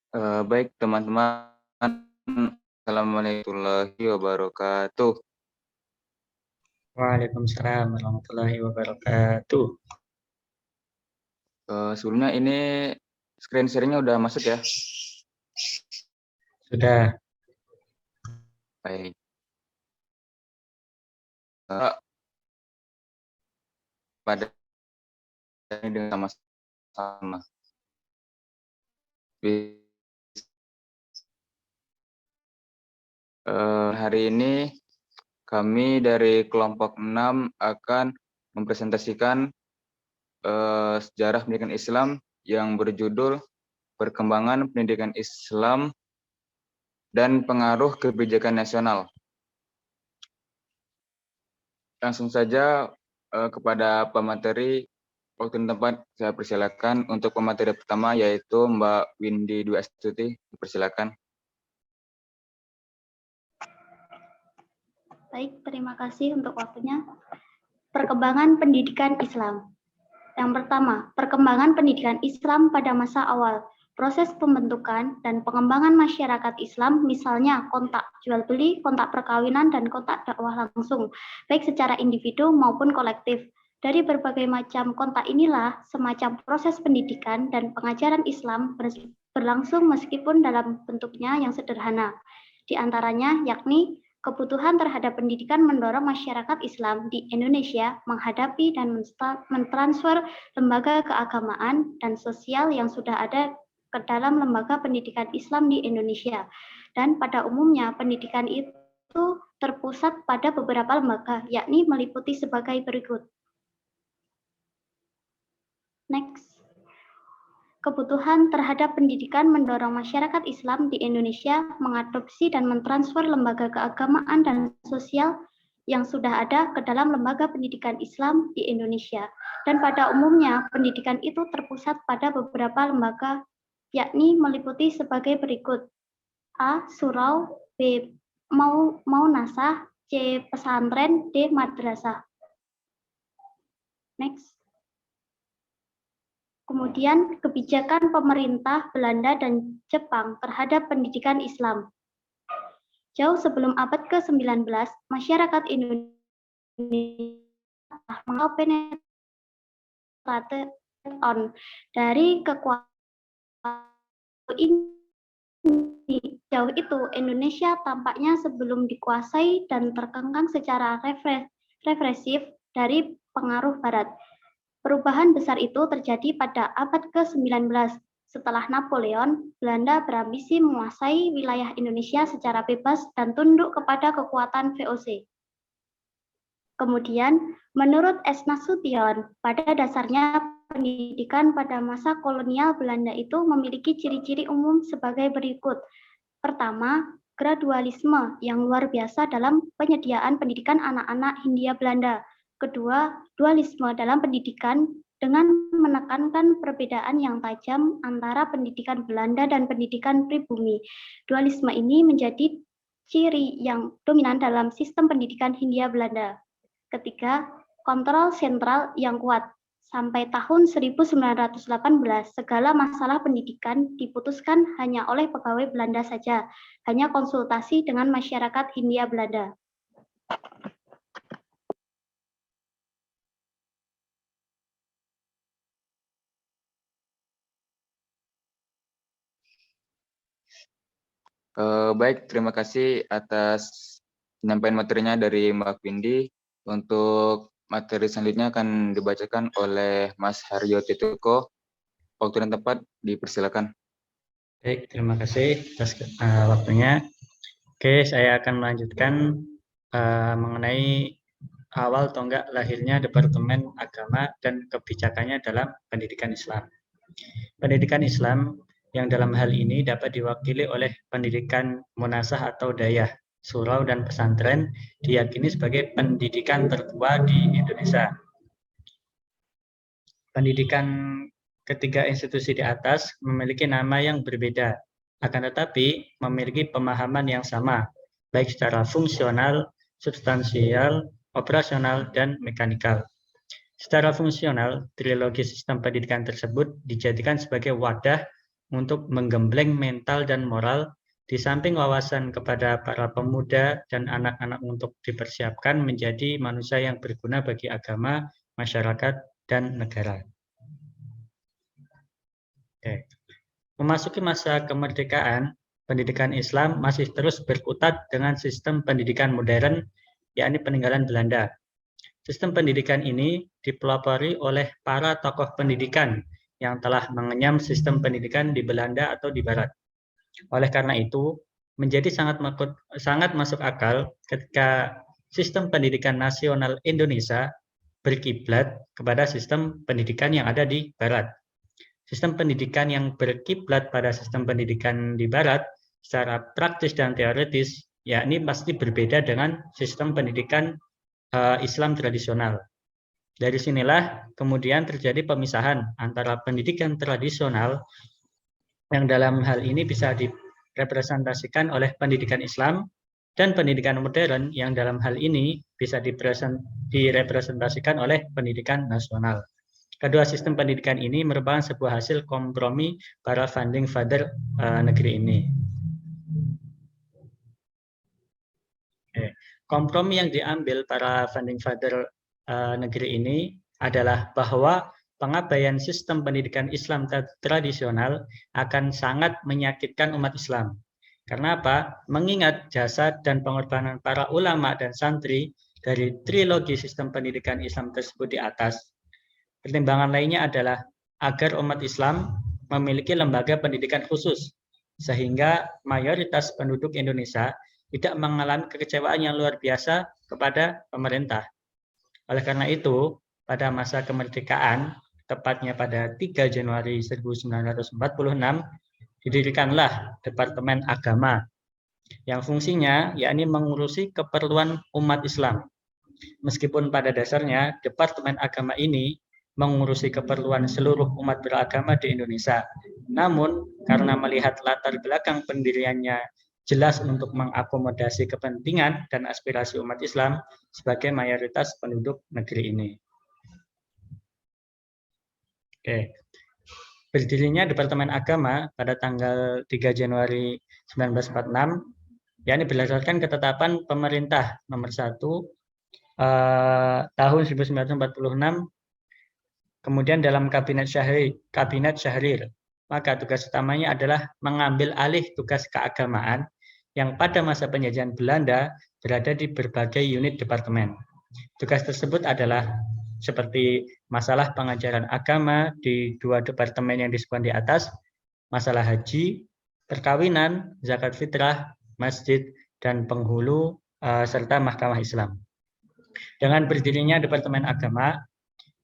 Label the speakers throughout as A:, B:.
A: Baik teman-teman, assalamualaikum warahmatullahi wabarakatuh.
B: Waalaikumsalam warahmatullahi wabarakatuh.
A: Sebelumnya ini screen sharing-nya udah masuk ya?
B: Sudah.
A: Baik. Pada ini dengan sama-sama. Hari ini kami dari kelompok 6 akan mempresentasikan sejarah pendidikan Islam yang berjudul Perkembangan Pendidikan Islam dan Pengaruh Kebijakan Nasional. Langsung saja kepada pemateri, waktu dan tempat saya persilakan. Untuk pemateri pertama yaitu Mbak Windy Dwi Astuti, dipersilakan.
C: Baik, terima kasih untuk waktunya. Perkembangan pendidikan Islam. Yang pertama, perkembangan pendidikan Islam pada masa awal. Proses pembentukan dan pengembangan masyarakat Islam, misalnya kontak jual beli, kontak perkawinan, dan kontak dakwah langsung, baik secara individu maupun kolektif. Dari berbagai macam kontak inilah, semacam proses pendidikan dan pengajaran Islam berlangsung meskipun dalam bentuknya yang sederhana. Di antaranya yakni kebutuhan terhadap pendidikan mendorong masyarakat Islam di Indonesia menghadapi dan mentransfer lembaga keagamaan dan sosial yang sudah ada ke dalam lembaga pendidikan Islam di Indonesia. Dan pada umumnya pendidikan itu terpusat pada beberapa lembaga, yakni meliputi sebagai berikut. Next. Kebutuhan terhadap pendidikan mendorong masyarakat Islam di Indonesia mengadopsi dan mentransfer lembaga keagamaan dan sosial yang sudah ada ke dalam lembaga pendidikan Islam di Indonesia. Dan pada umumnya, pendidikan itu terpusat pada beberapa lembaga, yakni meliputi sebagai berikut. A. Surau, B. Maunasah, C. Pesantren, D. Madrasah. Next. Kemudian kebijakan pemerintah Belanda dan Jepang terhadap pendidikan Islam. Jauh sebelum abad ke-19, masyarakat Indonesia mengalami penetrasi dari kekuatan ini. Jauh itu Indonesia tampaknya sebelum dikuasai dan terkekang secara represif dari pengaruh Barat. Perubahan besar itu terjadi pada abad ke-19. Setelah Napoleon, Belanda berambisi menguasai wilayah Indonesia secara bebas dan tunduk kepada kekuatan VOC. Kemudian, menurut S. Nasution, pada dasarnya pendidikan pada masa kolonial Belanda itu memiliki ciri-ciri umum sebagai berikut. Pertama, gradualisme yang luar biasa dalam penyediaan pendidikan anak-anak Hindia Belanda. Kedua, dualisme dalam pendidikan dengan menekankan perbedaan yang tajam antara pendidikan Belanda dan pendidikan pribumi. Dualisme ini menjadi ciri yang dominan dalam sistem pendidikan Hindia Belanda. Ketiga, kontrol sentral yang kuat. Sampai tahun 1918, segala masalah pendidikan diputuskan hanya oleh pegawai Belanda saja, hanya konsultasi dengan masyarakat Hindia Belanda.
A: Baik, terima kasih atas penyampaian materinya dari Mbak Windy. Untuk materi selanjutnya akan dibacakan oleh Mas Haryo Tituko. Waktu dan tempat dipersilakan.
B: Baik, terima kasih atas waktunya. Oke, saya akan melanjutkan mengenai awal tonggak lahirnya Departemen Agama dan Kebijakannya dalam Pendidikan Islam. Pendidikan Islam yang dalam hal ini dapat diwakili oleh pendidikan munasah atau dayah, surau, dan pesantren diyakini sebagai pendidikan tertua di Indonesia. Pendidikan ketiga institusi di atas memiliki nama yang berbeda, akan tetapi memiliki pemahaman yang sama, baik secara fungsional, substansial, operasional, dan mekanikal. Secara fungsional, trilogi sistem pendidikan tersebut dijadikan sebagai wadah untuk menggembleng mental dan moral, di samping wawasan kepada para pemuda dan anak-anak untuk dipersiapkan menjadi manusia yang berguna bagi agama, masyarakat, dan negara. Oke. Memasuki masa kemerdekaan, pendidikan Islam masih terus berkutat dengan sistem pendidikan modern, yakni peninggalan Belanda. Sistem pendidikan ini dipelopori oleh para tokoh pendidikan yang telah mengenyam sistem pendidikan di Belanda atau di Barat. Oleh karena itu, menjadi sangat masuk akal ketika sistem pendidikan nasional Indonesia berkiblat kepada sistem pendidikan yang ada di Barat. Sistem pendidikan yang berkiblat pada sistem pendidikan di Barat secara praktis dan teoritis, yakni pasti berbeda dengan sistem pendidikan Islam tradisional. Dari sinilah kemudian terjadi pemisahan antara pendidikan tradisional yang dalam hal ini bisa direpresentasikan oleh pendidikan Islam dan pendidikan modern yang dalam hal ini bisa direpresentasikan oleh pendidikan nasional. Kedua sistem pendidikan ini merupakan sebuah hasil kompromi para founding father negeri ini. Kompromi yang diambil para founding father negeri ini adalah bahwa pengabaian sistem pendidikan Islam tradisional akan sangat menyakitkan umat Islam. Karena apa? Mengingat jasa dan pengorbanan para ulama dan santri dari trilogi sistem pendidikan Islam tersebut di atas. Pertimbangan lainnya adalah agar umat Islam memiliki lembaga pendidikan khusus, sehingga mayoritas penduduk Indonesia tidak mengalami kekecewaan yang luar biasa kepada pemerintah. Oleh karena itu, pada masa kemerdekaan, tepatnya pada 3 Januari 1946, didirikanlah Departemen Agama, yang fungsinya yakni mengurusi keperluan umat Islam. Meskipun pada dasarnya Departemen Agama ini mengurusi keperluan seluruh umat beragama di Indonesia. Namun, karena melihat latar belakang pendiriannya jelas untuk mengakomodasi kepentingan dan aspirasi umat Islam sebagai mayoritas penduduk negeri ini. Oke. Berdirinya Departemen Agama pada tanggal 3 Januari 1946, yakni berdasarkan ketetapan pemerintah nomor 1 tahun 1946, kemudian dalam Kabinet Syahrir, maka tugas utamanya adalah mengambil alih tugas keagamaan yang pada masa penjajahan Belanda berada di berbagai unit departemen. Tugas tersebut adalah seperti masalah pengajaran agama di 2 departemen yang disebutkan di atas, masalah haji, perkawinan, zakat fitrah, masjid, dan penghulu, serta mahkamah Islam. Dengan berdirinya Departemen Agama,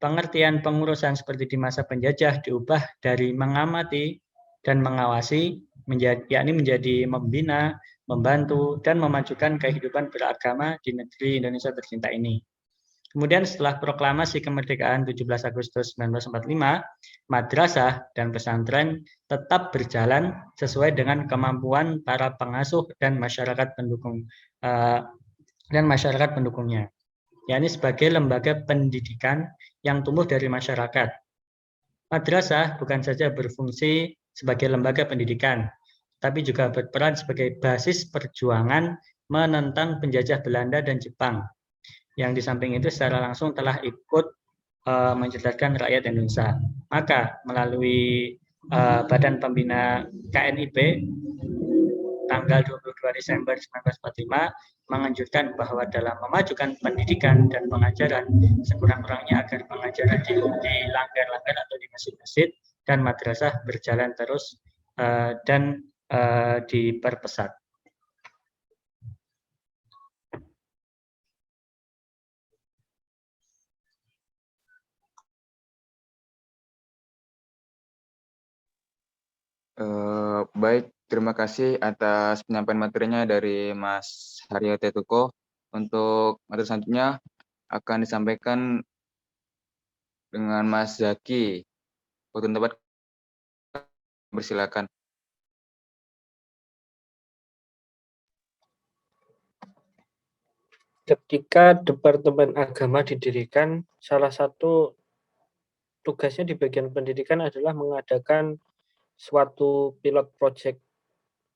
B: pengertian pengurusan seperti di masa penjajah diubah dari mengamati dan mengawasi menjadi membina, membantu, dan memajukan kehidupan beragama di negeri Indonesia tercinta ini. Kemudian setelah proklamasi kemerdekaan 17 Agustus 1945, madrasah dan pesantren tetap berjalan sesuai dengan kemampuan para pengasuh dan masyarakat pendukungnya, yakni sebagai lembaga pendidikan yang tumbuh dari masyarakat. Madrasah bukan saja berfungsi sebagai lembaga pendidikan, tapi juga berperan sebagai basis perjuangan menentang penjajah Belanda dan Jepang, yang di samping itu secara langsung telah ikut mencerdaskan rakyat Indonesia. Maka melalui Badan Pembina KNIP tanggal 22 Desember 1945 menganjurkan bahwa dalam memajukan pendidikan dan pengajaran, sekurang-kurangnya agar pengajaran di langgar-langgar atau di masjid-masjid dan madrasah berjalan terus dan diperpesat.
A: Baik, terima kasih atas penyampaian materinya dari Mas Haryo Tetuko. Untuk materi selanjutnya akan disampaikan dengan Mas Zaki. Waktu tempat bersilakan.
D: Ketika Departemen Agama didirikan, salah satu tugasnya di bagian pendidikan adalah mengadakan suatu pilot project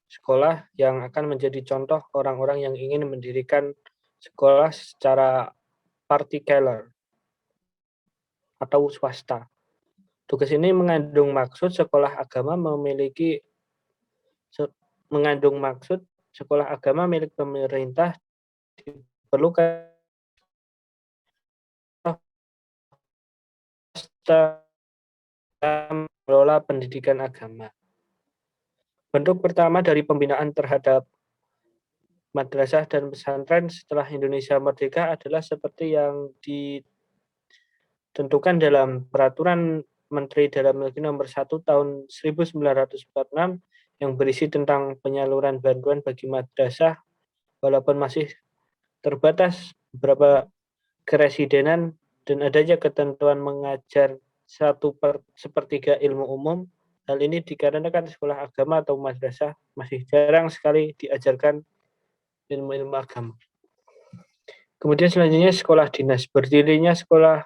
D: sekolah yang akan menjadi contoh orang-orang yang ingin mendirikan sekolah secara partikeler atau swasta. Tugas ini mengandung maksud sekolah agama milik pemerintah diperlukan dalam mengelola pendidikan agama. Bentuk pertama dari pembinaan terhadap madrasah dan pesantren setelah Indonesia merdeka adalah seperti yang ditentukan dalam Peraturan Menteri Dalam Negeri Nomor 1 Tahun 1946 yang berisi tentang penyaluran bantuan bagi madrasah, walaupun masih terbatas beberapa keresidenan dan adanya ketentuan mengajar 1/3 ilmu umum. Hal ini dikarenakan sekolah agama atau madrasah masih jarang sekali diajarkan ilmu-ilmu agama. Kemudian selanjutnya sekolah dinas. Berdirinya sekolah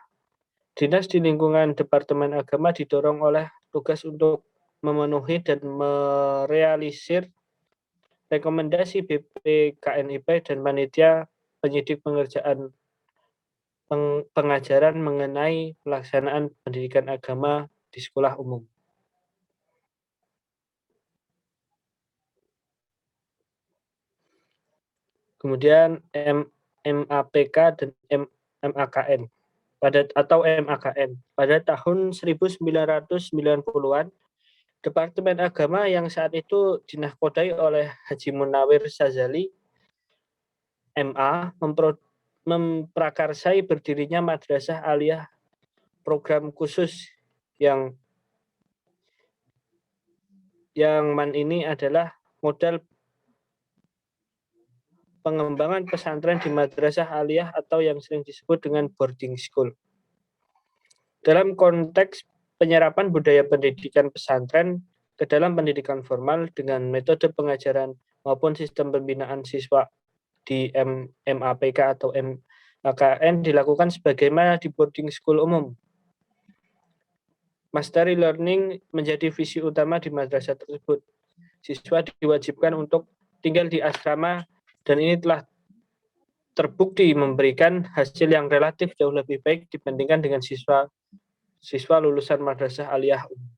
D: dinas di lingkungan Departemen Agama didorong oleh tugas untuk memenuhi dan merealisir rekomendasi BPKNIP dan panitia penyidik pengajaran mengenai pelaksanaan pendidikan agama di sekolah umum. Kemudian MAPK dan MAKN MAKN. Pada tahun 1990-an, Departemen Agama yang saat itu dinahkodai oleh Haji Munawir Sazali, MA, memprakarsai berdirinya Madrasah Aliyah program khusus yang ini adalah modal pengembangan pesantren di madrasah aliyah atau yang sering disebut dengan boarding school. Dalam konteks penyerapan budaya pendidikan pesantren ke dalam pendidikan formal dengan metode pengajaran maupun sistem pembinaan siswa di MAPK atau MAKN dilakukan sebagaimana di boarding school umum. Mastery learning menjadi visi utama di madrasah tersebut. Siswa diwajibkan untuk tinggal di asrama dan ini telah terbukti memberikan hasil yang relatif jauh lebih baik dibandingkan dengan siswa lulusan madrasah aliyah umum.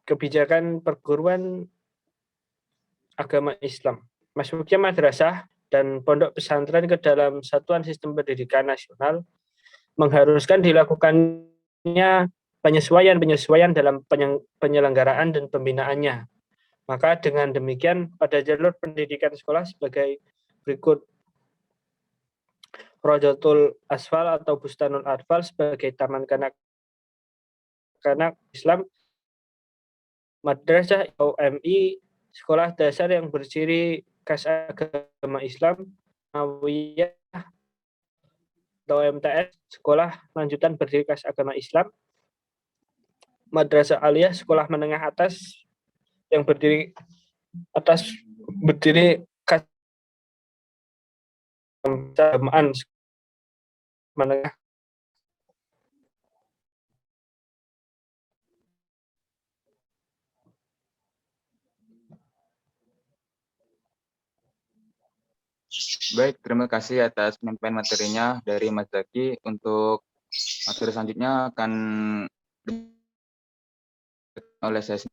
D: Kebijakan perguruan agama Islam. Masuknya madrasah dan pondok pesantren ke dalam satuan sistem pendidikan nasional mengharuskan dilakukannya penyesuaian dalam penyelenggaraan dan pembinaannya. Maka dengan demikian pada jalur pendidikan sekolah sebagai berikut: Rodotul Asfal atau Bustanul Atfal sebagai taman kanak-kanak Islam, madrasah atau MI, sekolah dasar yang berciri khas agama Islam, Nawiyah atau MTS, sekolah lanjutan berdiri khas agama Islam, madrasah aliyah, sekolah menengah atas yang berdiri khas keagamaan menengah.
A: Baik, terima kasih atas penyampaian materinya dari Mas Zaki. Untuk materi selanjutnya akan oleh saya.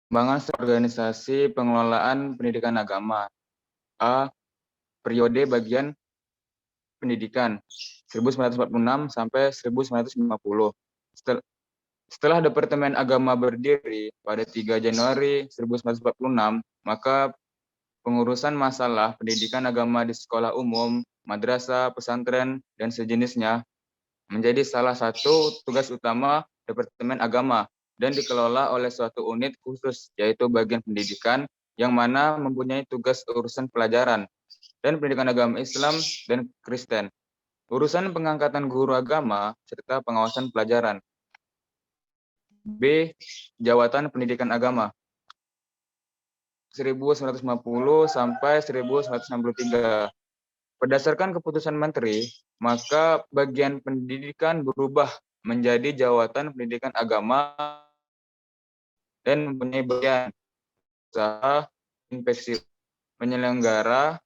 A: Pengembangan organisasi pengelolaan pendidikan agama. A. Periode bagian pendidikan 1946 sampai 1950. Setelah Departemen Agama berdiri pada 3 Januari 1946, maka pengurusan masalah pendidikan agama di sekolah umum, madrasah, pesantren, dan sejenisnya menjadi salah satu tugas utama Departemen Agama dan dikelola oleh suatu unit khusus, yaitu bagian pendidikan yang mana mempunyai tugas urusan pelajaran dan pendidikan agama Islam dan Kristen, urusan pengangkatan guru agama, serta pengawasan pelajaran. B. Jawatan Pendidikan Agama 1950 sampai 1963. Berdasarkan keputusan Menteri, maka bagian pendidikan berubah menjadi Jawatan Pendidikan Agama dan mempunyai bagian usaha inspeksi penyelenggara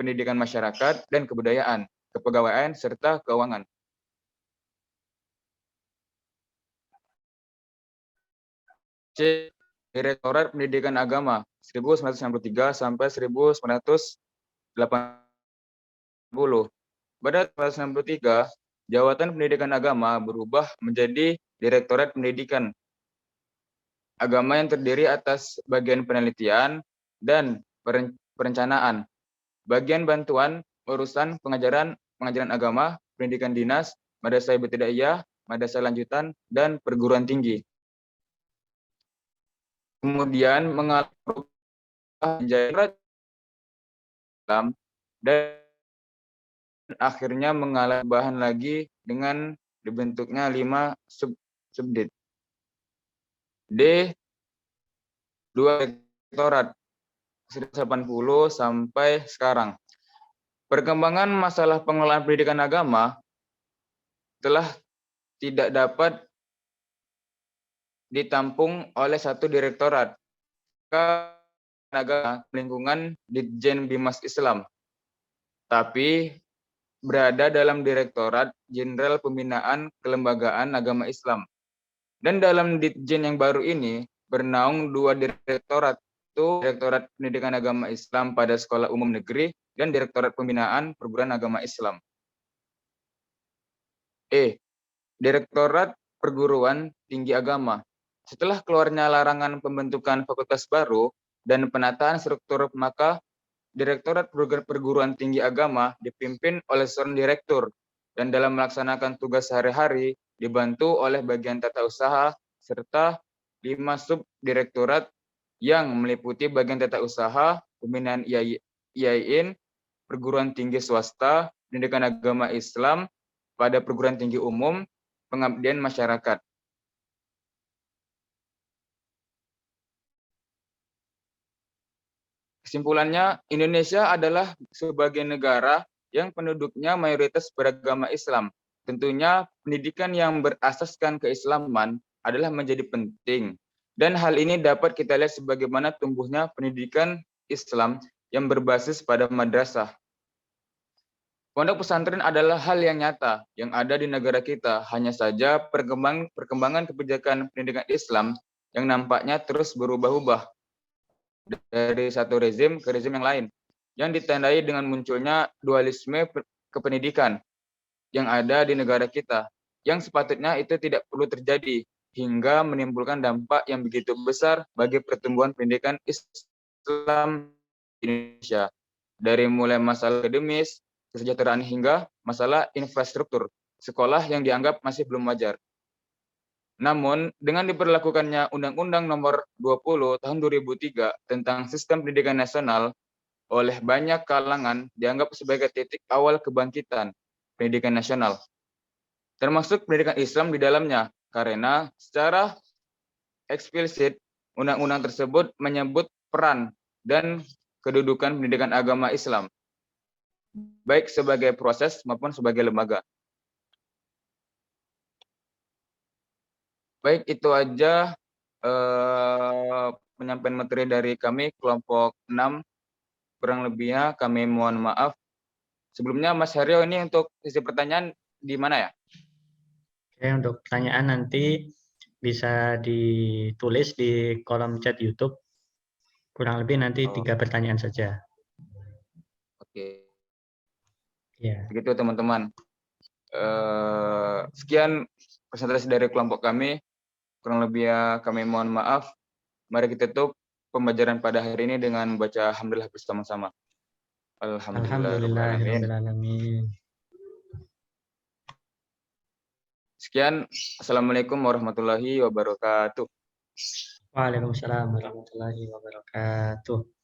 A: pendidikan masyarakat dan kebudayaan, kepegawaian, serta keuangan. C. Direktorat Pendidikan Agama 1963 sampai 1980. Pada 1963, Jawatan Pendidikan Agama berubah menjadi Direktorat Pendidikan Agama yang terdiri atas bagian penelitian dan perencanaan, bagian bantuan urusan pengajaran agama, pendidikan dinas, madrasah ibtidaiyah, madrasah lanjutan, dan perguruan tinggi. Kemudian mengalami perubahan menjadi Islam dan akhirnya mengalami perubahan lagi dengan dibentuknya 5 subdit. D. 2 direktorat 1980 sampai sekarang. Perkembangan masalah pengelolaan pendidikan agama telah tidak dapat ditampung oleh satu direktorat agama lingkungan Ditjen Bimas Islam, tapi berada dalam Direktorat Jenderal Pembinaan Kelembagaan Agama Islam. Dan dalam Ditjen yang baru ini bernaung 2 direktorat, itu Direktorat Pendidikan Agama Islam pada Sekolah Umum Negeri dan Direktorat Pembinaan Perguruan Agama Islam. E. Direktorat Perguruan Tinggi Agama. Setelah keluarnya larangan pembentukan fakultas baru dan penataan struktur, maka Direktorat Perguruan Tinggi Agama dipimpin oleh seorang direktur dan dalam melaksanakan tugas sehari-hari dibantu oleh bagian tata usaha serta 5 subdirektorat yang meliputi bagian tata usaha, pembinaan IAIN, perguruan tinggi swasta, pendidikan agama Islam pada perguruan tinggi umum, pengabdian masyarakat. Kesimpulannya, Indonesia adalah sebagai negara yang penduduknya mayoritas beragama Islam. Tentunya pendidikan yang berasaskan keislaman adalah menjadi penting. Dan hal ini dapat kita lihat sebagaimana tumbuhnya pendidikan Islam yang berbasis pada madrasah. Pondok pesantren adalah hal yang nyata yang ada di negara kita. Hanya saja perkembangan kebijakan pendidikan Islam yang nampaknya terus berubah-ubah dari satu rezim ke rezim yang lain, yang ditandai dengan munculnya dualisme kependidikan yang ada di negara kita, yang sepatutnya itu tidak perlu terjadi, hingga menimbulkan dampak yang begitu besar bagi pertumbuhan pendidikan Islam di Indonesia, dari mulai masalah akademis, kesejahteraan, hingga masalah infrastruktur sekolah yang dianggap masih belum wajar. Namun, dengan diberlakukannya Undang-Undang Nomor 20 Tahun 2003 tentang Sistem Pendidikan Nasional oleh banyak kalangan dianggap sebagai titik awal kebangkitan pendidikan nasional, termasuk pendidikan Islam di dalamnya, karena secara eksplisit undang-undang tersebut menyebut peran dan kedudukan pendidikan agama Islam, baik sebagai proses maupun sebagai lembaga. Baik, itu aja penyampaian materi dari kami, kelompok 6. Kurang lebihnya kami mohon maaf. Sebelumnya Mas Haryo, ini untuk sesi pertanyaan di mana ya?
B: Oke, untuk pertanyaan nanti bisa ditulis di kolom chat YouTube. Kurang lebih nanti 3 pertanyaan saja.
A: Oke.
B: Ya.
A: Begitu teman-teman. Sekian presentasi dari kelompok kami. Kurang lebih kami mohon maaf. Mari kita tutup pembelajaran pada hari ini dengan membaca alhamdulillah bersama-sama.
B: Alhamdulillahirrahmanirrahim.
A: Sekian. Assalamualaikum warahmatullahi wabarakatuh.
B: Waalaikumsalam warahmatullahi wabarakatuh.